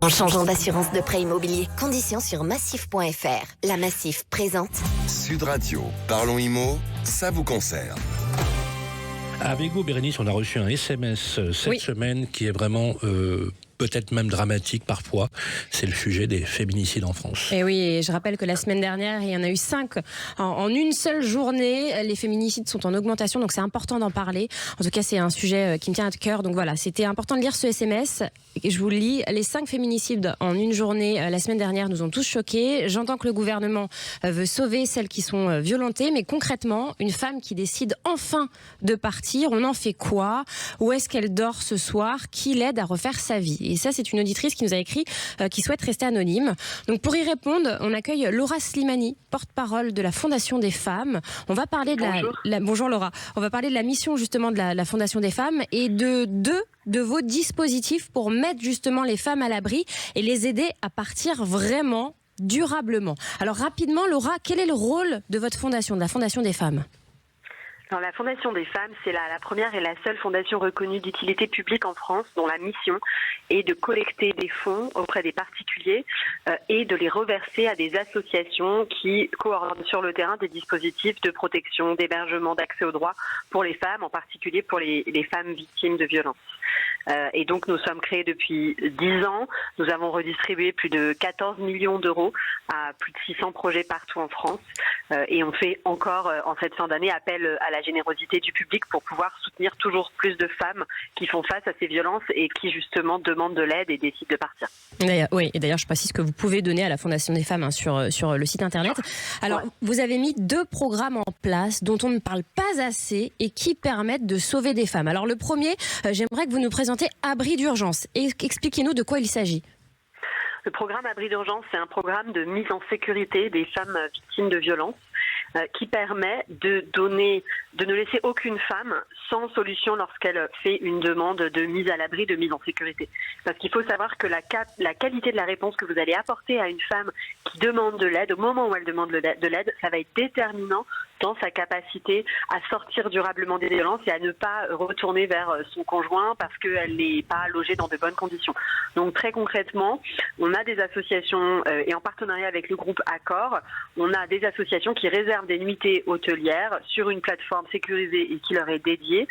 En changeant d'assurance de prêt immobilier, conditions sur massif.fr. La Massif présente Sud Radio, parlons IMO, ça vous concerne. Avec vous, Bérénice, on a reçu un SMS cette semaine qui est vraiment peut-être même dramatique parfois. C'est le sujet des féminicides en France. Et oui, et je rappelle que la semaine dernière, il y en a eu 5 en une seule journée. Les féminicides sont en augmentation, donc c'est important d'en parler. En tout cas, c'est un sujet qui me tient à cœur. Donc voilà, c'était important de lire ce SMS. Je vous le lis. Les 5 féminicides en une journée la semaine dernière nous ont tous choqués. J'entends que le gouvernement veut sauver celles qui sont violentées, mais concrètement, une femme qui décide enfin de partir, on en fait quoi? Où est-ce qu'elle dort ce soir? Qui l'aide à refaire sa vie? Et ça, c'est une auditrice qui nous a écrit, qui souhaite rester anonyme. Donc pour y répondre, on accueille Laura Slimani, porte-parole de la Fondation des femmes. On va parler de bonjour Laura. On va parler de la mission justement de la Fondation des femmes et de deux de vos dispositifs pour mettre justement les femmes à l'abri et les aider à partir vraiment durablement. Alors rapidement, Laura, quel est le rôle de votre fondation, de la Fondation des femmes ? Alors, la Fondation des femmes, c'est la première et la seule fondation reconnue d'utilité publique en France dont la mission est de collecter des fonds auprès des particuliers et de les reverser à des associations qui coordonnent sur le terrain des dispositifs de protection, d'hébergement, d'accès aux droits pour les femmes, en particulier pour les femmes victimes de violences. Et donc nous sommes créés depuis 10 ans. Nous avons redistribué plus de 14 millions d'euros à plus de 600 projets partout en France. Et on fait encore en cette fin d'année appel à la générosité du public pour pouvoir soutenir toujours plus de femmes qui font face à ces violences et qui justement demandent de l'aide et décident de partir. Oui, et d'ailleurs je précise que vous pouvez donner à la Fondation des femmes sur le site internet. Alors vous avez mis 2 programmes en place dont on ne parle pas assez et qui permettent de sauver des femmes. Alors le premier, j'aimerais que vous nous présentiez Abri d'urgence. Expliquez-nous de quoi il s'agit. Le programme Abri d'urgence, c'est un programme de mise en sécurité des femmes victimes de violences qui permet de ne laisser aucune femme sans solution lorsqu'elle fait une demande de mise à l'abri, de mise en sécurité. Parce qu'il faut savoir que la qualité de la réponse que vous allez apporter à une femme qui demande de l'aide, au moment où elle demande de l'aide, ça va être déterminant dans sa capacité à sortir durablement des violences et à ne pas retourner vers son conjoint parce qu'elle n'est pas logée dans de bonnes conditions. Donc très concrètement, on a des associations et en partenariat avec le groupe Accor, on a des associations qui réservent des nuitées hôtelières sur une plateforme sécurisée et qui leur est dédiée.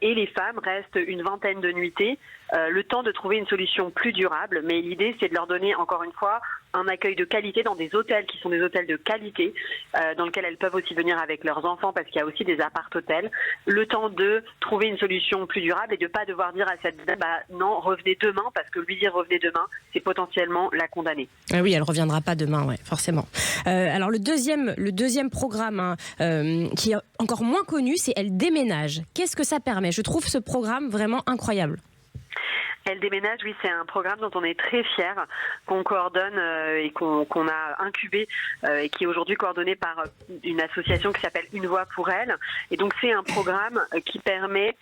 Et les femmes restent une vingtaine de nuitées, le temps de trouver une solution plus durable. Mais l'idée, c'est de leur donner, encore une fois, un accueil de qualité dans des hôtels qui sont des hôtels de qualité, dans lesquels elles peuvent aussi venir avec leurs enfants parce qu'il y a aussi des appart-hôtels. Le temps de trouver une solution plus durable et de ne pas devoir dire à cette dame, non, revenez demain, parce que lui dire revenez demain, c'est potentiellement la condamner. Ah oui, elle ne reviendra pas demain, ouais, forcément. Alors le deuxième programme qui est encore moins connu, c'est Elle déménage. Qu'est-ce que ça permet ? Je trouve ce programme vraiment incroyable. Elle déménage, oui, c'est un programme dont on est très fiers, qu'on coordonne et qu'on a incubé et qui est aujourd'hui coordonné par une association qui s'appelle Une Voix pour Elle. Et donc c'est un programme qui permet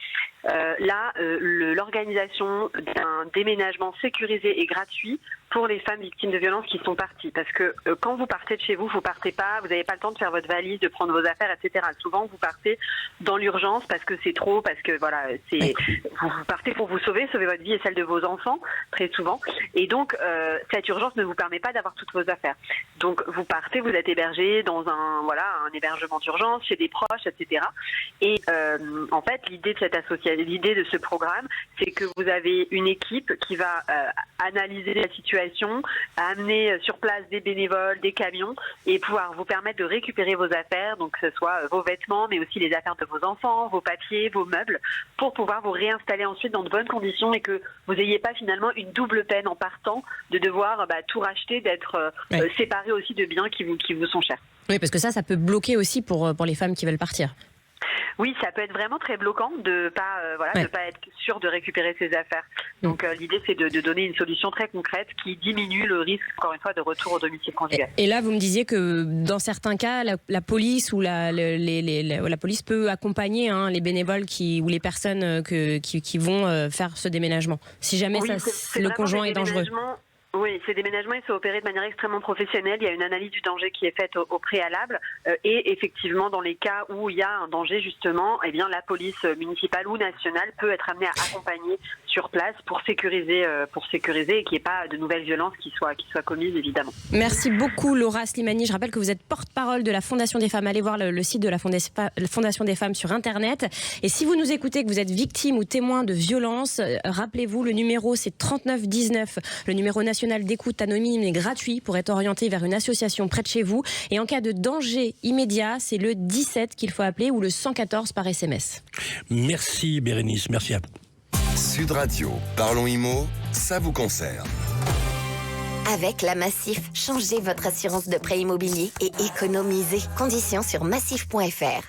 l'organisation d'un déménagement sécurisé et gratuit pour les femmes victimes de violences qui sont parties. Parce que quand vous partez de chez vous, vous partez pas, vous n'avez pas le temps de faire votre valise, de prendre vos affaires, etc. Souvent, vous partez dans l'urgence parce que c'est trop, parce que voilà, vous partez pour vous sauver votre vie et celle de vos enfants, très souvent. Et donc, cette urgence ne vous permet pas d'avoir toutes vos affaires. Donc, vous partez, vous êtes hébergé dans un hébergement d'urgence, chez des proches, etc. Et en fait, l'idée de ce programme, c'est que vous avez une équipe qui va analyser la situation, amener sur place des bénévoles, des camions et pouvoir vous permettre de récupérer vos affaires, donc que ce soit vos vêtements, mais aussi les affaires de vos enfants, vos papiers, vos meubles, pour pouvoir vous réinstaller ensuite dans de bonnes conditions et que vous n'ayez pas finalement une double peine en partant de devoir tout racheter, d'être séparé aussi de biens qui vous sont chers. Oui, parce que ça peut bloquer aussi pour les femmes qui veulent partir. Oui, ça peut être vraiment très bloquant de pas être sûr de récupérer ses affaires. Donc l'idée, c'est de donner une solution très concrète qui diminue le risque, encore une fois, de retour au domicile conjugal. Et là, vous me disiez que dans certains cas, la police ou la police peut accompagner les bénévoles ou les personnes qui vont faire ce déménagement, si jamais le conjoint est dangereux. Oui, ces déménagements, ils sont opérés de manière extrêmement professionnelle. Il y a une analyse du danger qui est faite au préalable. Et effectivement, dans les cas où il y a un danger, justement, eh bien, la police municipale ou nationale peut être amenée à accompagner sur place pour sécuriser et qu'il n'y ait pas de nouvelles violences qui soient commises, évidemment. Merci beaucoup, Laura Slimani. Je rappelle que vous êtes porte-parole de la Fondation des femmes. Allez voir le site de la Fondation des femmes sur Internet. Et si vous nous écoutez, que vous êtes victime ou témoin de violences, rappelez-vous, le numéro, c'est 3919, le numéro national d'écoute anonyme et gratuit pour être orienté vers une association près de chez vous. Et en cas de danger immédiat, c'est le 17 qu'il faut appeler ou le 114 par SMS. Merci Bérénice, merci à vous. Sud Radio, Parlons Immo, ça vous concerne. Avec la Massif, changez votre assurance de prêt immobilier et économisez. Conditions sur massif.fr.